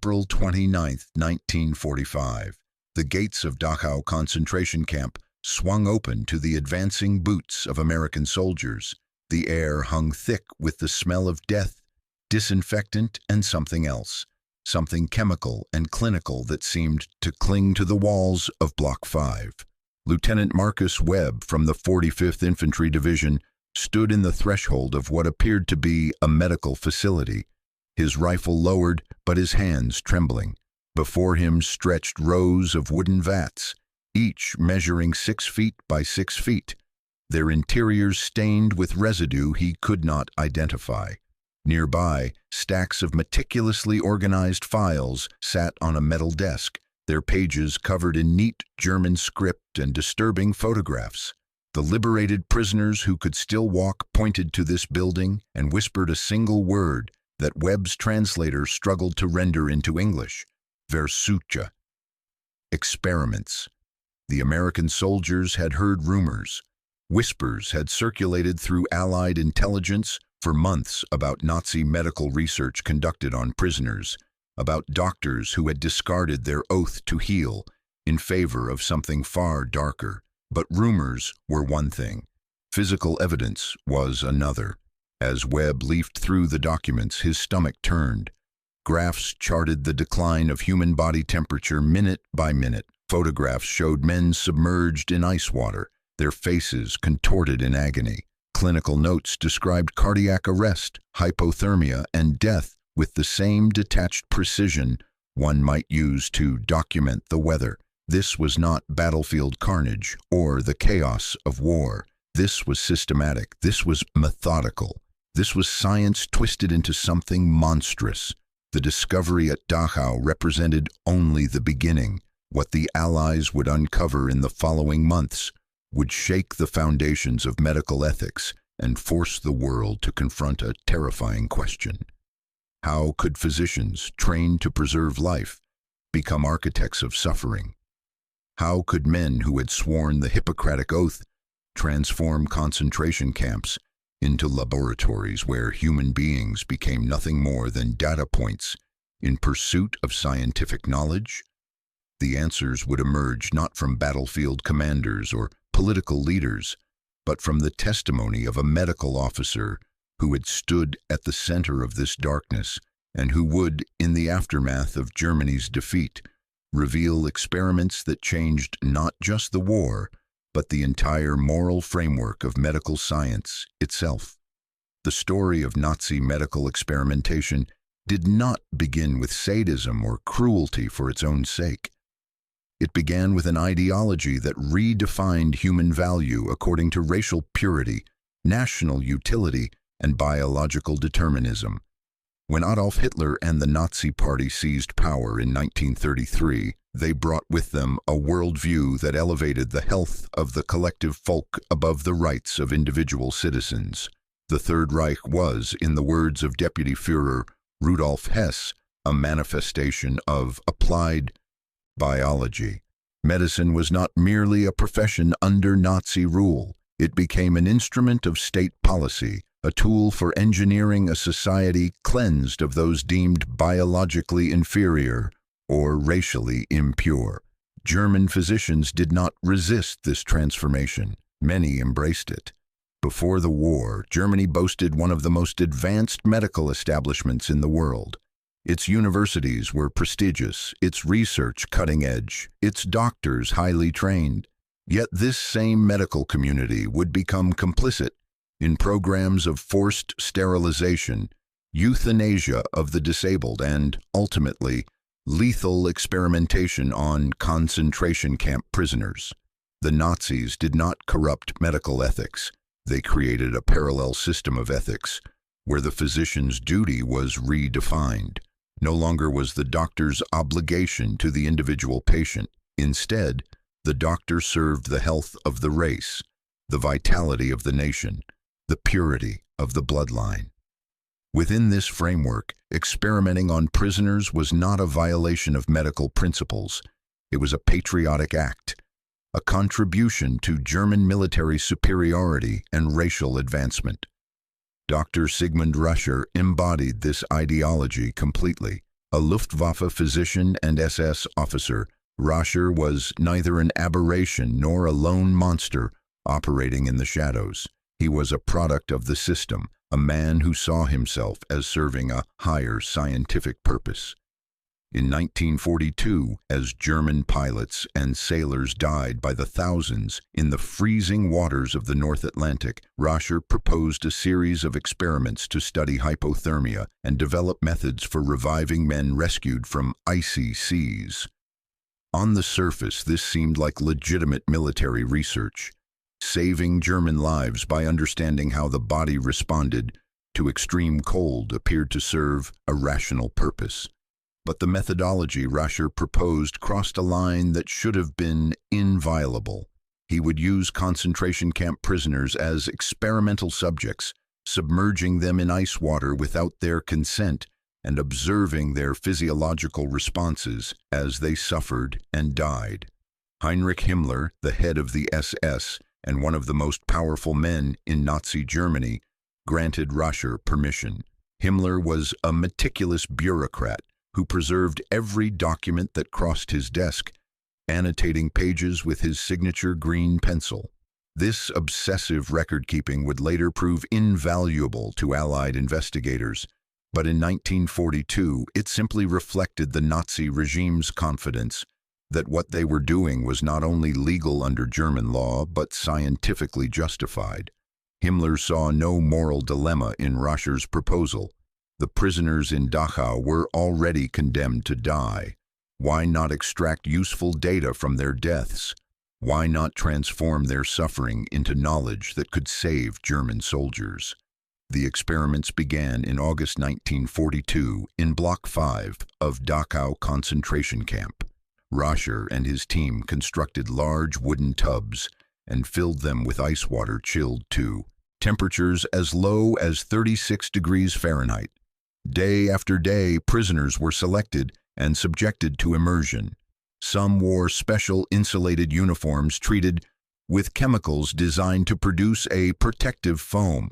April 29, 1945, the gates of Dachau concentration camp swung open to the advancing boots of American soldiers. The air hung thick with the smell of death, disinfectant, and something else, something chemical and clinical that seemed to cling to the walls of Block 5. Lieutenant Marcus Webb from the 45th Infantry Division stood in the threshold of what appeared to be a medical facility, his rifle lowered but his hands trembling. Before him stretched rows of wooden vats, each measuring 6 feet by 6 feet, their interiors stained with residue he could not identify. Nearby, stacks of meticulously organized files sat on a metal desk, their pages covered in neat German script and disturbing photographs. The liberated prisoners who could still walk pointed to this building and whispered a single word that Webb's translator struggled to render into English: Versuche. Experiments. The American soldiers had heard rumors. Whispers had circulated through Allied intelligence for months about Nazi medical research conducted on prisoners, about doctors who had discarded their oath to heal in favor of something far darker. But rumors were one thing. Physical evidence was another. As Webb leafed through the documents, his stomach turned. Graphs charted the decline of human body temperature minute by minute. Photographs showed men submerged in ice water, their faces contorted in agony. Clinical notes described cardiac arrest, hypothermia, and death with the same detached precision one might use to document the weather. This was not battlefield carnage or the chaos of war. This was systematic. This was methodical. This was science twisted into something monstrous. The discovery at Dachau represented only the beginning. What the Allies would uncover in the following months would shake the foundations of medical ethics and force the world to confront a terrifying question. How could physicians trained to preserve life become architects of suffering? How could men who had sworn the Hippocratic Oath transform concentration camps into laboratories where human beings became nothing more than data points in pursuit of scientific knowledge? The answers would emerge not from battlefield commanders or political leaders, but from the testimony of a medical officer who had stood at the center of this darkness and who would, in the aftermath of Germany's defeat, reveal experiments that changed not just the war, but the entire moral framework of medical science itself. The story of Nazi medical experimentation did not begin with sadism or cruelty for its own sake. It began with an ideology that redefined human value according to racial purity, national utility, and biological determinism. When Adolf Hitler and the Nazi Party seized power in 1933, they brought with them a worldview that elevated the health of the collective folk above the rights of individual citizens. The Third Reich was, in the words of Deputy Führer Rudolf Hess, a manifestation of applied biology. Medicine was not merely a profession under Nazi rule. It became an instrument of state policy, a tool for engineering a society cleansed of those deemed biologically inferior or racially impure. German physicians did not resist this transformation. Many embraced it. Before the war, Germany boasted one of the most advanced medical establishments in the world. Its universities were prestigious, its research cutting-edge, its doctors highly trained. Yet this same medical community would become complicit in programs of forced sterilization, euthanasia of the disabled, and, ultimately, lethal experimentation on concentration camp prisoners. The Nazis did not corrupt medical ethics. They created a parallel system of ethics where the physician's duty was redefined. No longer was the doctor's obligation to the individual patient. Instead, the doctor served the health of the race, the vitality of the nation, the purity of the bloodline. Within this framework, experimenting on prisoners was not a violation of medical principles. It was a patriotic act, a contribution to German military superiority and racial advancement. Dr. Sigmund Ruscher embodied this ideology completely. A Luftwaffe physician and SS officer, Rascher was neither an aberration nor a lone monster operating in the shadows. He was a product of the system, a man who saw himself as serving a higher scientific purpose. In 1942, as German pilots and sailors died by the thousands in the freezing waters of the North Atlantic, Rascher proposed a series of experiments to study hypothermia and develop methods for reviving men rescued from icy seas. On the surface, this seemed like legitimate military research, saving German lives by understanding how the body responded to extreme cold appeared to serve a rational purpose. But the methodology Rascher proposed crossed a line that should have been inviolable. He would use concentration camp prisoners as experimental subjects, submerging them in ice water without their consent and observing their physiological responses as they suffered and died. Heinrich Himmler, the head of the SS and one of the most powerful men in Nazi Germany, granted Rascher permission. Himmler was a meticulous bureaucrat who preserved every document that crossed his desk, annotating pages with his signature green pencil. This obsessive record-keeping would later prove invaluable to Allied investigators, but in 1942 it simply reflected the Nazi regime's confidence that what they were doing was not only legal under German law, but scientifically justified. Himmler saw no moral dilemma in Rascher's proposal. The prisoners in Dachau were already condemned to die. Why not extract useful data from their deaths? Why not transform their suffering into knowledge that could save German soldiers? The experiments began in August 1942 in Block 5 of Dachau concentration camp. Rascher and his team constructed large wooden tubs and filled them with ice water chilled to temperatures as low as 36 degrees Fahrenheit. Day after day, prisoners were selected and subjected to immersion. Some wore special insulated uniforms treated with chemicals designed to produce a protective foam.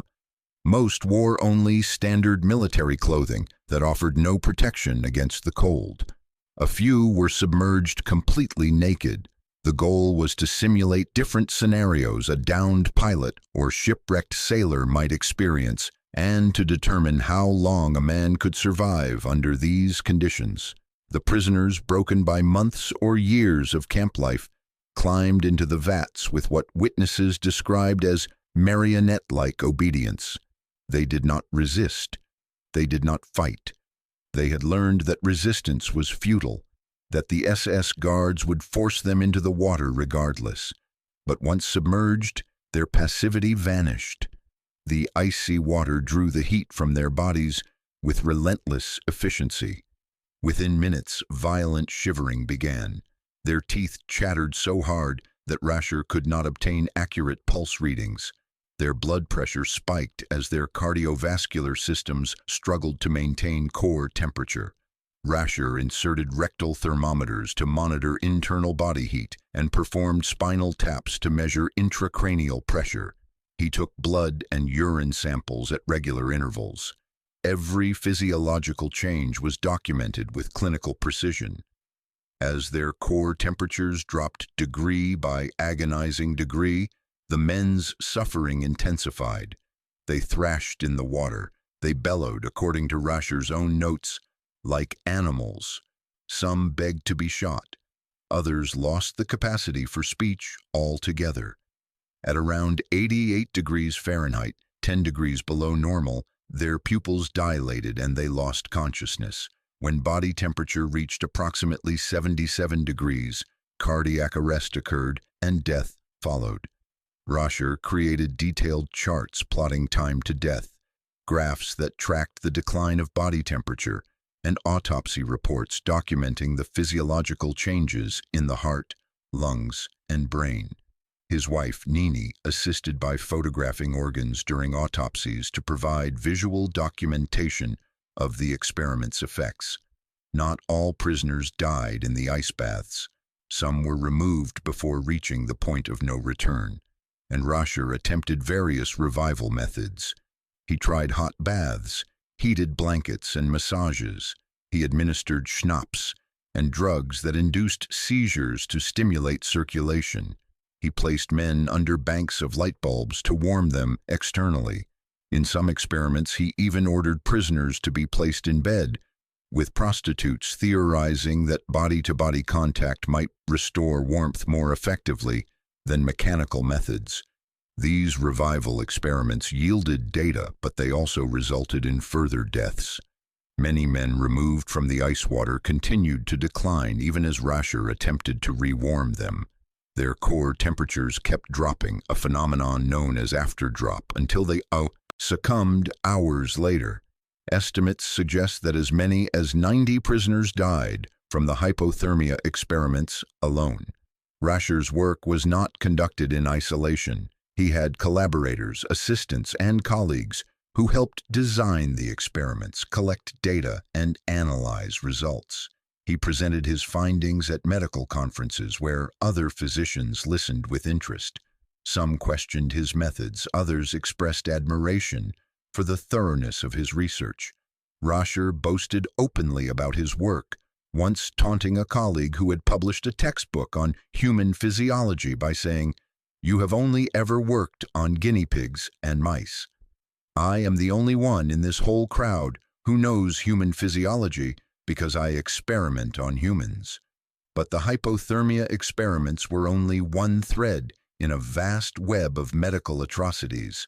Most wore only standard military clothing that offered no protection against the cold. A few were submerged completely naked. The goal was to simulate different scenarios a downed pilot or shipwrecked sailor might experience, and to determine how long a man could survive under these conditions. The prisoners, broken by months or years of camp life, climbed into the vats with what witnesses described as marionette-like obedience. They did not resist. They did not fight. They had learned that resistance was futile, that the SS guards would force them into the water regardless. But once submerged, their passivity vanished. The icy water drew the heat from their bodies with relentless efficiency. Within minutes, violent shivering began. Their teeth chattered so hard that Rascher could not obtain accurate pulse readings. Their blood pressure spiked as their cardiovascular systems struggled to maintain core temperature. Rascher inserted rectal thermometers to monitor internal body heat and performed spinal taps to measure intracranial pressure. He took blood and urine samples at regular intervals. Every physiological change was documented with clinical precision. As their core temperatures dropped degree by agonizing degree, the men's suffering intensified. They thrashed in the water. They bellowed, according to Rascher's own notes, like animals. Some begged to be shot. Others lost the capacity for speech altogether. At around 88 degrees Fahrenheit, 10 degrees below normal, their pupils dilated and they lost consciousness. When body temperature reached approximately 77 degrees, cardiac arrest occurred and death followed. Rascher created detailed charts plotting time to death, graphs that tracked the decline of body temperature, and autopsy reports documenting the physiological changes in the heart, lungs, and brain. His wife, Nini, assisted by photographing organs during autopsies to provide visual documentation of the experiment's effects. Not all prisoners died in the ice baths. Some were removed before reaching the point of no return, and Rascher attempted various revival methods. He tried hot baths, heated blankets, and massages. He administered schnapps and drugs that induced seizures to stimulate circulation. He placed men under banks of light bulbs to warm them externally. In some experiments, he even ordered prisoners to be placed in bed, with prostitutes theorizing that body-to-body contact might restore warmth more effectively than mechanical methods. These revival experiments yielded data, but they also resulted in further deaths. Many men removed from the ice water continued to decline even as Rascher attempted to rewarm them. Their core temperatures kept dropping, a phenomenon known as afterdrop, until they succumbed hours later. Estimates suggest that as many as 90 prisoners died from the hypothermia experiments alone. Rascher's work was not conducted in isolation. He had collaborators, assistants, and colleagues who helped design the experiments, collect data, and analyze results. He presented his findings at medical conferences where other physicians listened with interest. Some questioned his methods, others expressed admiration for the thoroughness of his research. Rascher boasted openly about his work, once taunting a colleague who had published a textbook on human physiology by saying, "You have only ever worked on guinea pigs and mice. I am the only one in this whole crowd who knows human physiology because I experiment on humans." But the hypothermia experiments were only one thread in a vast web of medical atrocities.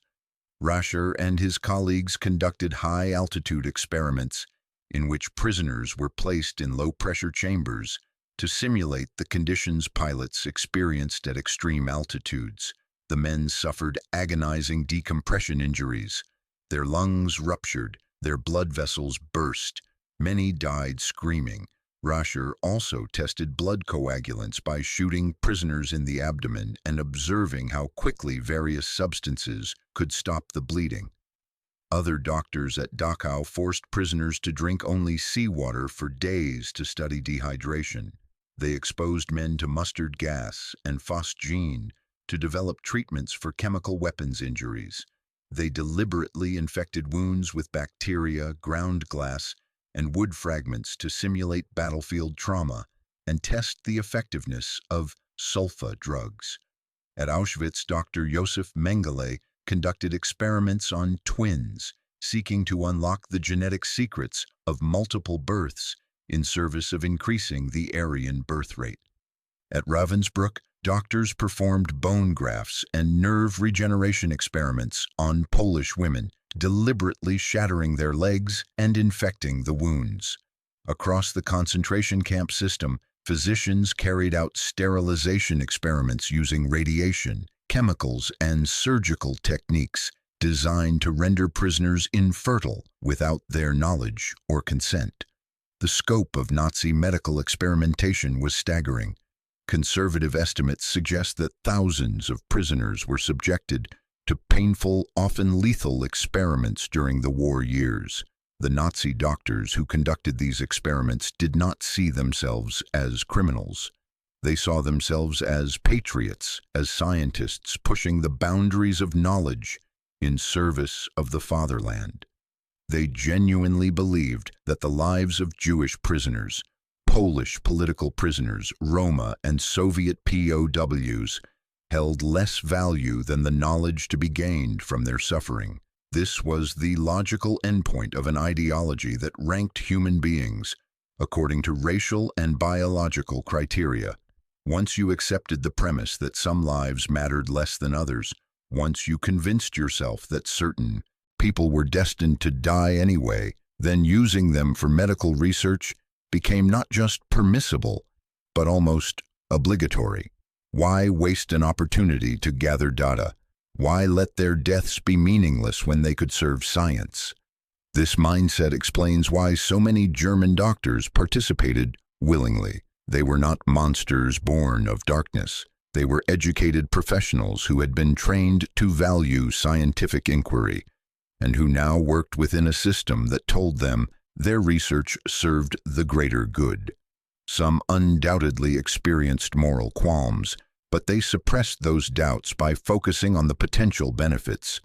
Rascher and his colleagues conducted high-altitude experiments in which prisoners were placed in low-pressure chambers to simulate the conditions pilots experienced at extreme altitudes. The men suffered agonizing decompression injuries. Their lungs ruptured, their blood vessels burst. Many died screaming. Rascher also tested blood coagulants by shooting prisoners in the abdomen and observing how quickly various substances could stop the bleeding. Other doctors at Dachau forced prisoners to drink only seawater for days to study dehydration. They exposed men to mustard gas and phosgene to develop treatments for chemical weapons injuries. They deliberately infected wounds with bacteria, ground glass, and wood fragments to simulate battlefield trauma and test the effectiveness of sulfa drugs. At Auschwitz, Dr. Josef Mengele conducted experiments on twins, seeking to unlock the genetic secrets of multiple births in service of increasing the Aryan birth rate. At Ravensbrück, doctors performed bone grafts and nerve regeneration experiments on Polish women, deliberately shattering their legs and infecting the wounds. Across the concentration camp system, physicians carried out sterilization experiments using radiation, chemicals, and surgical techniques designed to render prisoners infertile without their knowledge or consent. The scope of Nazi medical experimentation was staggering. Conservative estimates suggest that thousands of prisoners were subjected to painful, often lethal experiments during the war years. The Nazi doctors who conducted these experiments did not see themselves as criminals. They saw themselves as patriots, as scientists pushing the boundaries of knowledge in service of the fatherland. They genuinely believed that the lives of Jewish prisoners, Polish political prisoners, Roma, and Soviet POWs held less value than the knowledge to be gained from their suffering. This was the logical endpoint of an ideology that ranked human beings according to racial and biological criteria. Once you accepted the premise that some lives mattered less than others, once you convinced yourself that certain people were destined to die anyway, then using them for medical research became not just permissible, but almost obligatory. Why waste an opportunity to gather data? Why let their deaths be meaningless when they could serve science? This mindset explains why so many German doctors participated willingly. They were not monsters born of darkness. They were educated professionals who had been trained to value scientific inquiry, and who now worked within a system that told them their research served the greater good. Some undoubtedly experienced moral qualms, but they suppressed those doubts by focusing on the potential benefits.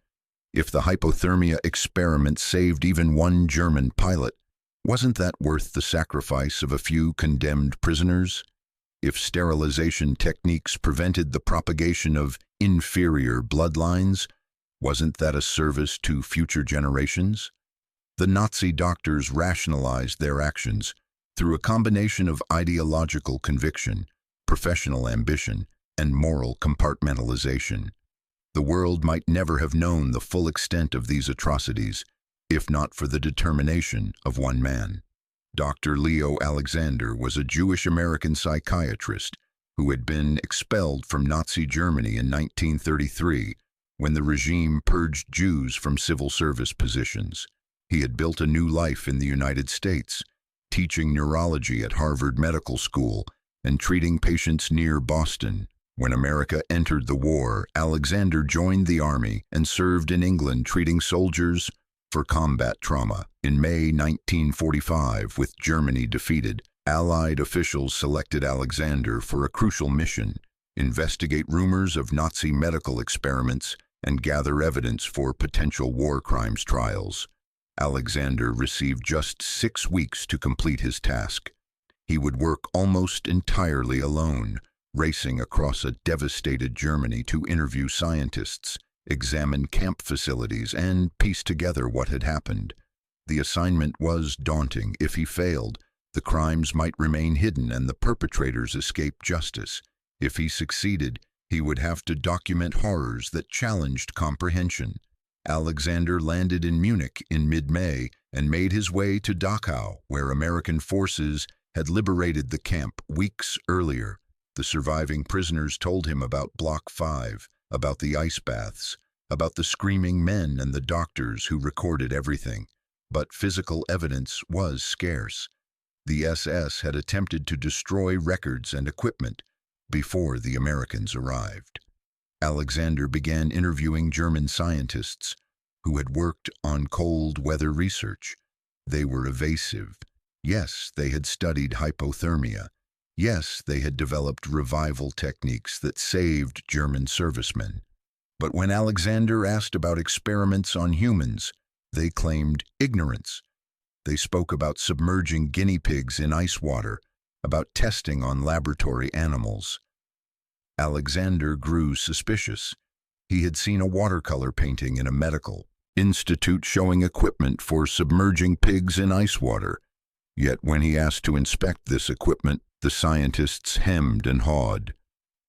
If the hypothermia experiment saved even one German pilot, Wasn't that worth the sacrifice of a few condemned prisoners? If sterilization techniques prevented the propagation of inferior bloodlines, wasn't that a service to future generations? The Nazi doctors rationalized their actions through a combination of ideological conviction, professional ambition, and moral compartmentalization. The world might never have known the full extent of these atrocities, if not for the determination of one man. Dr. Leo Alexander was a Jewish-American psychiatrist who had been expelled from Nazi Germany in 1933 when the regime purged Jews from civil service positions. He had built a new life in the United States, teaching neurology at Harvard Medical School and treating patients near Boston. When America entered the war, Alexander joined the army and served in England treating soldiers for combat trauma. In May 1945, with Germany defeated, Allied officials selected Alexander for a crucial mission: investigate rumors of Nazi medical experiments and gather evidence for potential war crimes trials. Alexander received just 6 weeks to complete his task. He would work almost entirely alone, racing across a devastated Germany to interview scientists, examine camp facilities, and piece together what had happened. The assignment was daunting. If he failed, the crimes might remain hidden and the perpetrators escape justice. If he succeeded, he would have to document horrors that challenged comprehension. Alexander landed in Munich in mid-May and made his way to Dachau, where American forces had liberated the camp weeks earlier. The surviving prisoners told him about Block 5, about the ice baths, about the screaming men and the doctors who recorded everything. But physical evidence was scarce. The SS had attempted to destroy records and equipment before the Americans arrived. Alexander began interviewing German scientists who had worked on cold weather research. They were evasive. Yes, they had studied hypothermia. Yes, they had developed revival techniques that saved German servicemen. But when Alexander asked about experiments on humans, they claimed ignorance. They spoke about submerging guinea pigs in ice water, about testing on laboratory animals. Alexander grew suspicious. He had seen a watercolor painting in a medical institute showing equipment for submerging pigs in ice water. Yet when he asked to inspect this equipment, the scientists hemmed and hawed.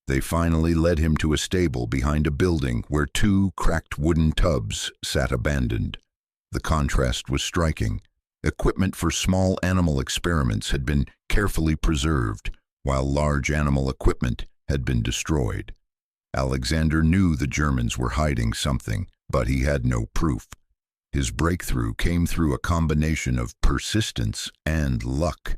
They finally led him to a stable behind a building where 2 cracked wooden tubs sat abandoned. The contrast was striking. Equipment for small animal experiments had been carefully preserved, while large animal equipment had been destroyed. Alexander knew the Germans were hiding something, but he had no proof. His breakthrough came through a combination of persistence and luck.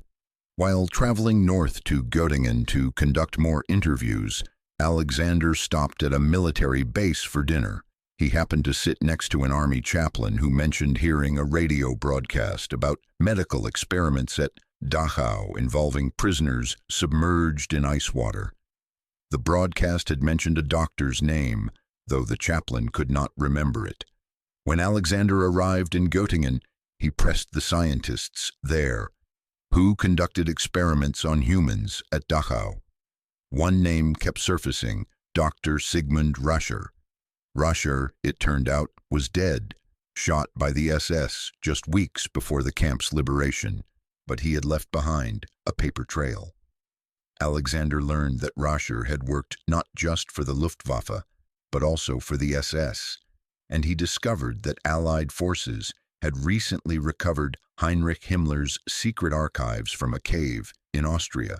While traveling north to Göttingen to conduct more interviews, Alexander stopped at a military base for dinner. He happened to sit next to an army chaplain who mentioned hearing a radio broadcast about medical experiments at Dachau involving prisoners submerged in ice water. The broadcast had mentioned a doctor's name, though the chaplain could not remember it. When Alexander arrived in Göttingen, he pressed the scientists there, who conducted experiments on humans at Dachau. One name kept surfacing: Dr. Sigmund Rascher. Rascher, it turned out, was dead, shot by the SS just weeks before the camp's liberation, but he had left behind a paper trail. Alexander learned that Rascher had worked not just for the Luftwaffe, but also for the SS, and he discovered that Allied forces had recently recovered Heinrich Himmler's secret archives from a cave in Austria.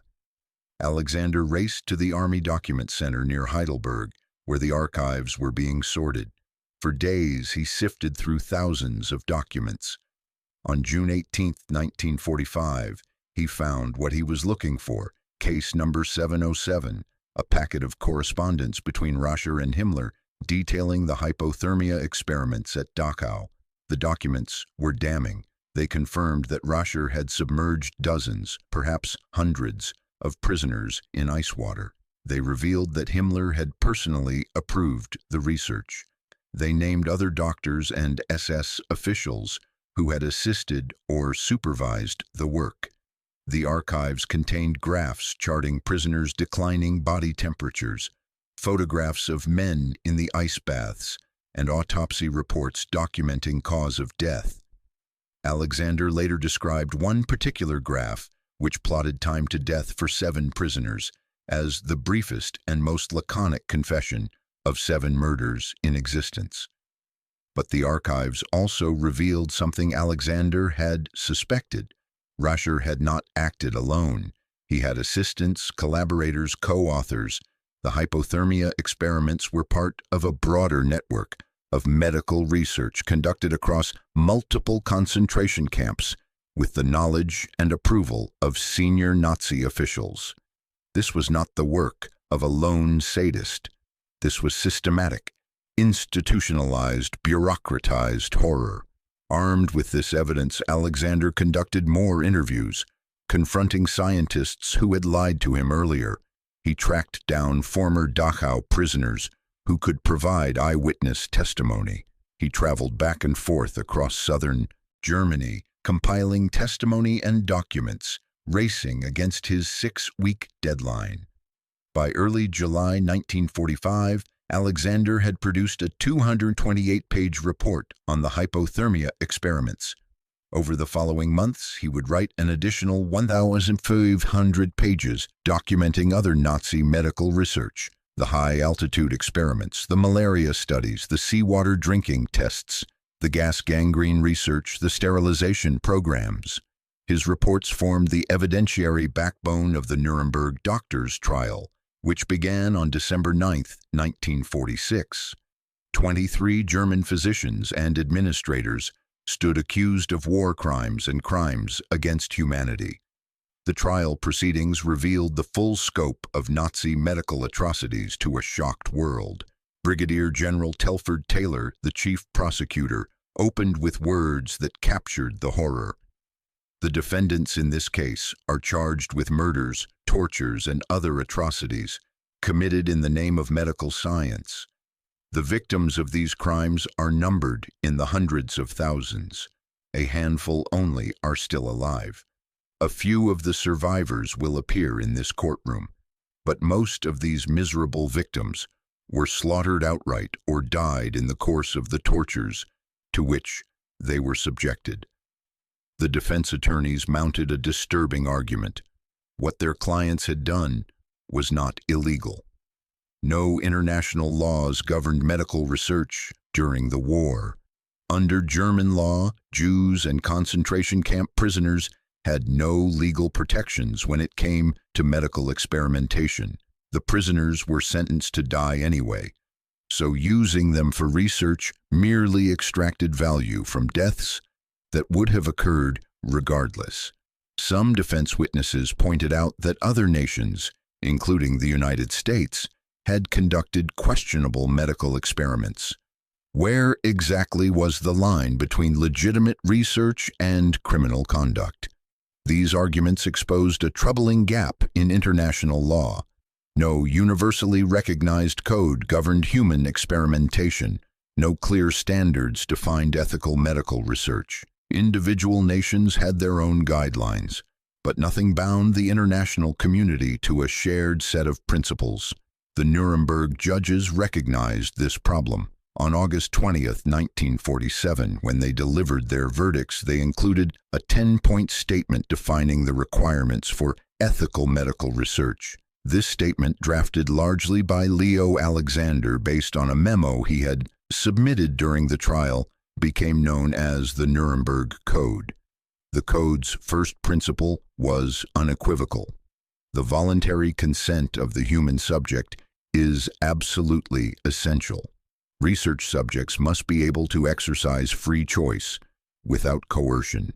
Alexander raced to the Army Document Center near Heidelberg, where the archives were being sorted. For days, he sifted through thousands of documents. On June 18, 1945, he found what he was looking for: case number 707, a packet of correspondence between Rascher and Himmler detailing the hypothermia experiments at Dachau. The documents were damning. They confirmed that Rascher had submerged dozens, perhaps hundreds, of prisoners in ice water. They revealed that Himmler had personally approved the research. They named other doctors and SS officials who had assisted or supervised the work. The archives contained graphs charting prisoners' declining body temperatures, photographs of men in the ice baths, and autopsy reports documenting cause of death. Alexander later described one particular graph, which plotted time to death for 7 prisoners, as the briefest and most laconic confession of 7 murders in existence. But the archives also revealed something Alexander had suspected. Rascher had not acted alone. He had assistants, collaborators, co-authors. The hypothermia experiments were part of a broader network of medical research conducted across multiple concentration camps with the knowledge and approval of senior Nazi officials. This was not the work of a lone sadist. This was systematic, institutionalized, bureaucratized horror. Armed with this evidence, Alexander conducted more interviews, confronting scientists who had lied to him earlier. He tracked down former Dachau prisoners who could provide eyewitness testimony. He traveled back and forth across southern Germany, compiling testimony and documents, racing against his 6-week deadline. By early July 1945, Alexander had produced a 228-page report on the hypothermia experiments. Over the following months, he would write an additional 1,500 pages documenting other Nazi medical research, the high-altitude experiments, the malaria studies, the seawater drinking tests, the gas gangrene research, the sterilization programs. His reports formed the evidentiary backbone of the Nuremberg doctors' trial, which began on December 9, 1946. 23 German physicians and administrators stood accused of war crimes and crimes against humanity. The trial proceedings revealed the full scope of Nazi medical atrocities to a shocked world. Brigadier General Telford Taylor, the chief prosecutor, opened with words that captured the horror. The defendants in this case are charged with murders, tortures, and other atrocities committed in the name of medical science. The victims of these crimes are numbered in the hundreds of thousands. A handful only are still alive. A few of the survivors will appear in this courtroom, but most of these miserable victims were slaughtered outright or died in the course of the tortures to which they were subjected. The defense attorneys mounted a disturbing argument. What their clients had done was not illegal. No international laws governed medical research during the war. Under German law, Jews and concentration camp prisoners had no legal protections when it came to medical experimentation. The prisoners were sentenced to die anyway, so using them for research merely extracted value from deaths that would have occurred regardless. Some defense witnesses pointed out that other nations, including the United States, had conducted questionable medical experiments. Where exactly was the line between legitimate research and criminal conduct? These arguments exposed a troubling gap in international law. No universally recognized code governed human experimentation. No clear standards defined ethical medical research. Individual nations had their own guidelines, but nothing bound the international community to a shared set of principles. The Nuremberg judges recognized this problem. On August 20, 1947, when they delivered their verdicts, they included a 10-point statement defining the requirements for ethical medical research. This statement, drafted largely by Leo Alexander based on a memo he had submitted during the trial, became known as the Nuremberg Code. The code's first principle was unequivocal. The voluntary consent of the human subject is absolutely essential. Research subjects must be able to exercise free choice without coercion.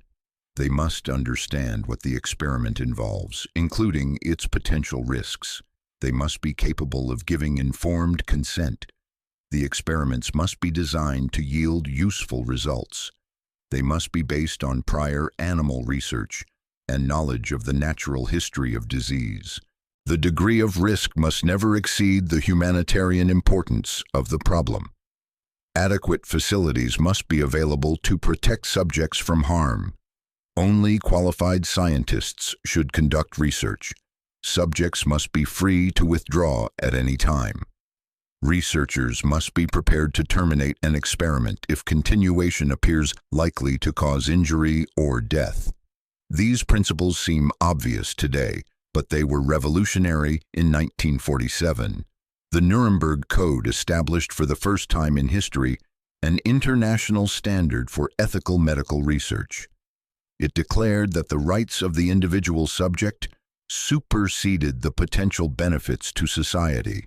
They must understand what the experiment involves, including its potential risks. They must be capable of giving informed consent. The experiments must be designed to yield useful results. They must be based on prior animal research and knowledge of the natural history of disease. The degree of risk must never exceed the humanitarian importance of the problem. Adequate facilities must be available to protect subjects from harm. Only qualified scientists should conduct research. Subjects must be free to withdraw at any time. Researchers must be prepared to terminate an experiment if continuation appears likely to cause injury or death. These principles seem obvious today, but they were revolutionary in 1947. The Nuremberg Code established for the first time in history an international standard for ethical medical research. It declared that the rights of the individual subject superseded the potential benefits to society.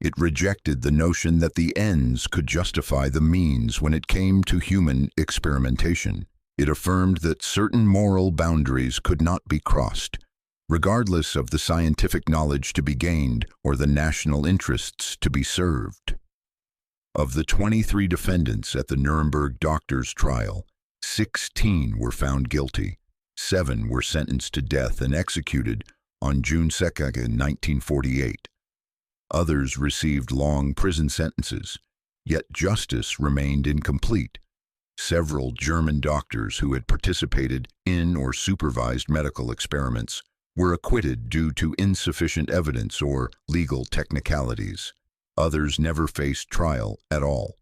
It rejected the notion that the ends could justify the means when it came to human experimentation. It affirmed that certain moral boundaries could not be crossed, regardless of the scientific knowledge to be gained or the national interests to be served. Of the 23 defendants at the Nuremberg doctors' trial, 16 were found guilty. 7 were sentenced to death and executed on June 2, 1948. Others received long prison sentences, yet justice remained incomplete. Several German doctors who had participated in or supervised medical experiments were acquitted due to insufficient evidence or legal technicalities. Others never faced trial at all.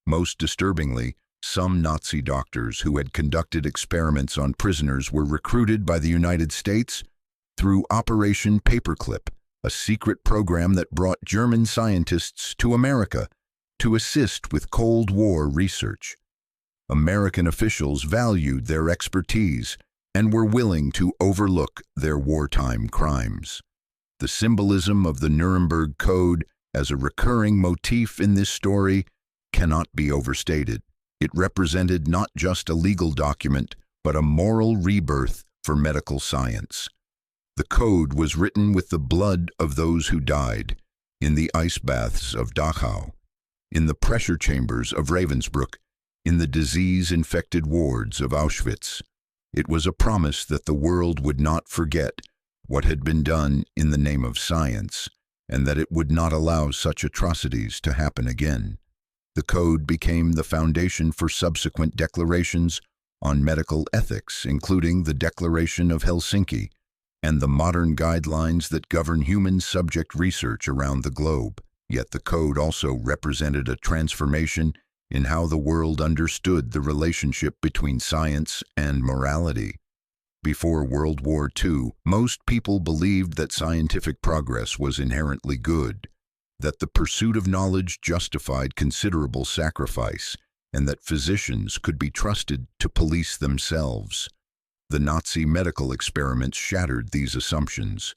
Most disturbingly, some Nazi doctors who had conducted experiments on prisoners were recruited by the United States through Operation Paperclip, a secret program that brought German scientists to America to assist with Cold War research. American officials valued their expertise and were willing to overlook their wartime crimes. The symbolism of the Nuremberg Code as a recurring motif in this story cannot be overstated. It represented not just a legal document, but a moral rebirth for medical science. The code was written with the blood of those who died, in the ice baths of Dachau, in the pressure chambers of Ravensbrück, in the disease-infected wards of Auschwitz. It was a promise that the world would not forget what had been done in the name of science, and that it would not allow such atrocities to happen again. The code became the foundation for subsequent declarations on medical ethics, including the Declaration of Helsinki and the modern guidelines that govern human subject research around the globe. Yet the code also represented a transformation in how the world understood the relationship between science and morality. Before World War II, most people believed that scientific progress was inherently good, that the pursuit of knowledge justified considerable sacrifice, and that physicians could be trusted to police themselves. The Nazi medical experiments shattered these assumptions.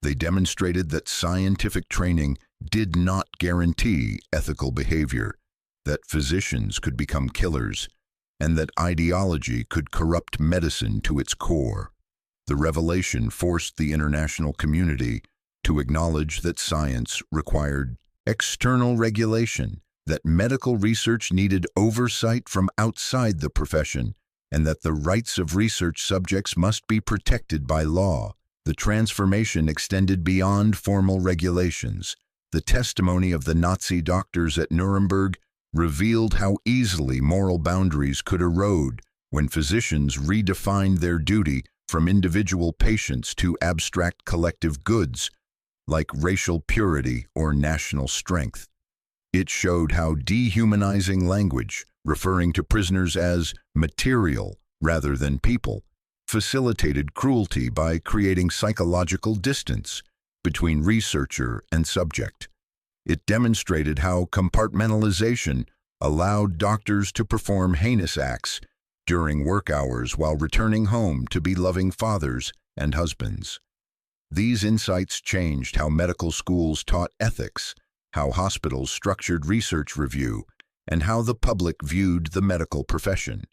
They demonstrated that scientific training did not guarantee ethical behavior, that physicians could become killers, and that ideology could corrupt medicine to its core. The revelation forced the international community to acknowledge that science required external regulation, that medical research needed oversight from outside the profession, and that the rights of research subjects must be protected by law. The transformation extended beyond formal regulations. The testimony of the Nazi doctors at Nuremberg revealed how easily moral boundaries could erode when physicians redefined their duty from individual patients to abstract collective goods, like racial purity or national strength. It showed how dehumanizing language, referring to prisoners as material rather than people, facilitated cruelty by creating psychological distance between researcher and subject. It demonstrated how compartmentalization allowed doctors to perform heinous acts during work hours while returning home to be loving fathers and husbands. These insights changed how medical schools taught ethics, how hospitals structured research review, and how the public viewed the medical profession.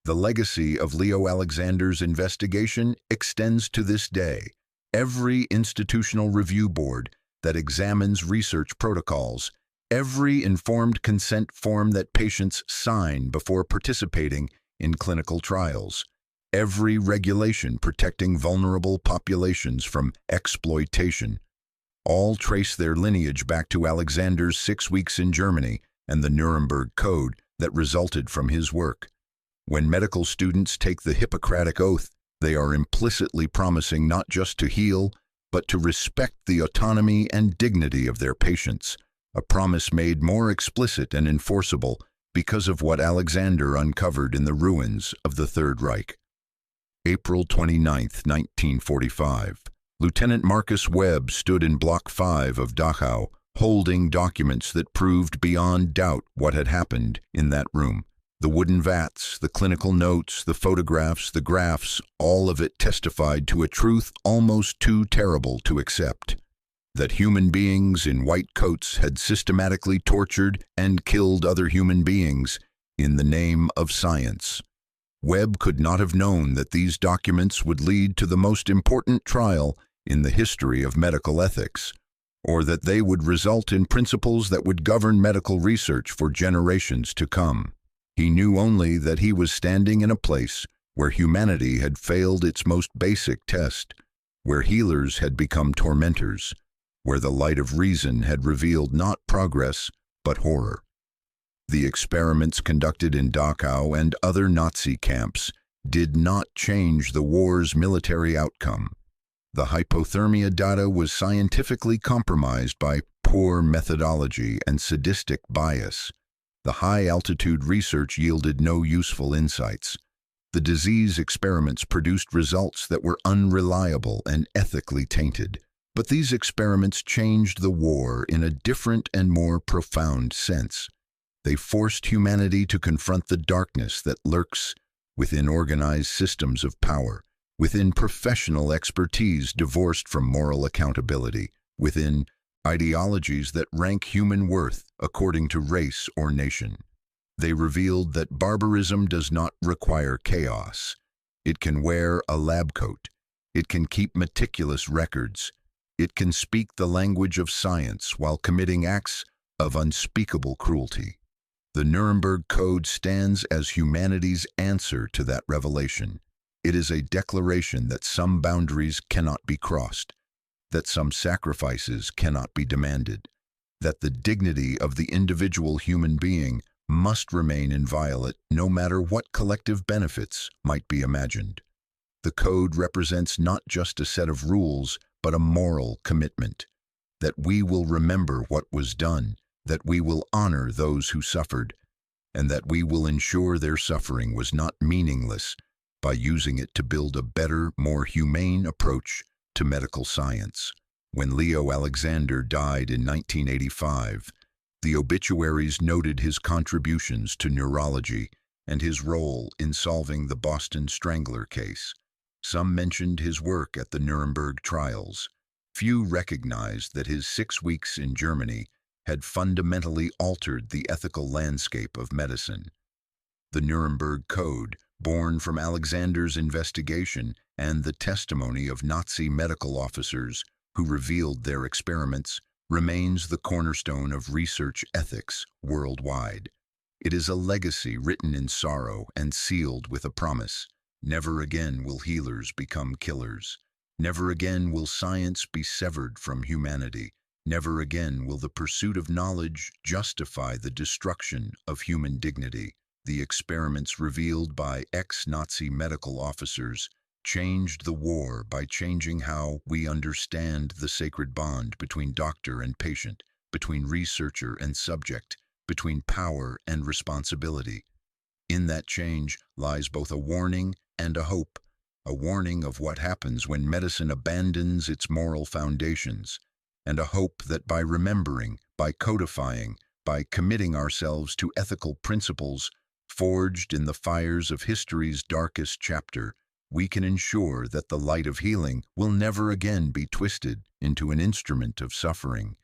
The legacy of Leo Alexander's investigation extends to this day. Every institutional review board that examines research protocols, every informed consent form that patients sign before participating in clinical trials, every regulation protecting vulnerable populations from exploitation, all trace their lineage back to Alexander's 6 weeks in Germany and the Nuremberg Code that resulted from his work. When medical students take the Hippocratic Oath, they are implicitly promising not just to heal, but to respect the autonomy and dignity of their patients, a promise made more explicit and enforceable because of what Alexander uncovered in the ruins of the Third Reich. April 29, 1945. Lieutenant Marcus Webb stood in Block 5 of Dachau, holding documents that proved beyond doubt what had happened in that room. The wooden vats, the clinical notes, the photographs, the graphs, all of it testified to a truth almost too terrible to accept: that human beings in white coats had systematically tortured and killed other human beings in the name of science. Webb could not have known that these documents would lead to the most important trial in the history of medical ethics, or that they would result in principles that would govern medical research for generations to come. He knew only that he was standing in a place where humanity had failed its most basic test, where healers had become tormentors, where the light of reason had revealed not progress, but horror. The experiments conducted in Dachau and other Nazi camps did not change the war's military outcome. The hypothermia data was scientifically compromised by poor methodology and sadistic bias. The high-altitude research yielded no useful insights. The disease experiments produced results that were unreliable and ethically tainted. But these experiments changed the war in a different and more profound sense. They forced humanity to confront the darkness that lurks within organized systems of power, within professional expertise divorced from moral accountability, within ideologies that rank human worth according to race or nation. They revealed that barbarism does not require chaos. It can wear a lab coat. It can keep meticulous records. It can speak the language of science while committing acts of unspeakable cruelty. The Nuremberg Code stands as humanity's answer to that revelation. It is a declaration that some boundaries cannot be crossed, that some sacrifices cannot be demanded, that the dignity of the individual human being must remain inviolate no matter what collective benefits might be imagined. The code represents not just a set of rules, but a moral commitment, that we will remember what was done, that we will honor those who suffered, and that we will ensure their suffering was not meaningless by using it to build a better, more humane approach to medical science. When Leo Alexander died in 1985, the obituaries noted his contributions to neurology and his role in solving the Boston Strangler case. Some mentioned his work at the Nuremberg trials. Few recognized that his 6 weeks in Germany had fundamentally altered the ethical landscape of medicine. The Nuremberg Code, born from Alexander's investigation and the testimony of Nazi medical officers who revealed their experiments, remains the cornerstone of research ethics worldwide. It is a legacy written in sorrow and sealed with a promise: never again will healers become killers. Never again will science be severed from humanity. Never again will the pursuit of knowledge justify the destruction of human dignity. The experiments revealed by ex-Nazi medical officers changed the war by changing how we understand the sacred bond between doctor and patient, between researcher and subject, between power and responsibility. In that change lies both a warning and a hope, a warning of what happens when medicine abandons its moral foundations, and a hope that by remembering, by codifying, by committing ourselves to ethical principles forged in the fires of history's darkest chapter, we can ensure that the light of healing will never again be twisted into an instrument of suffering.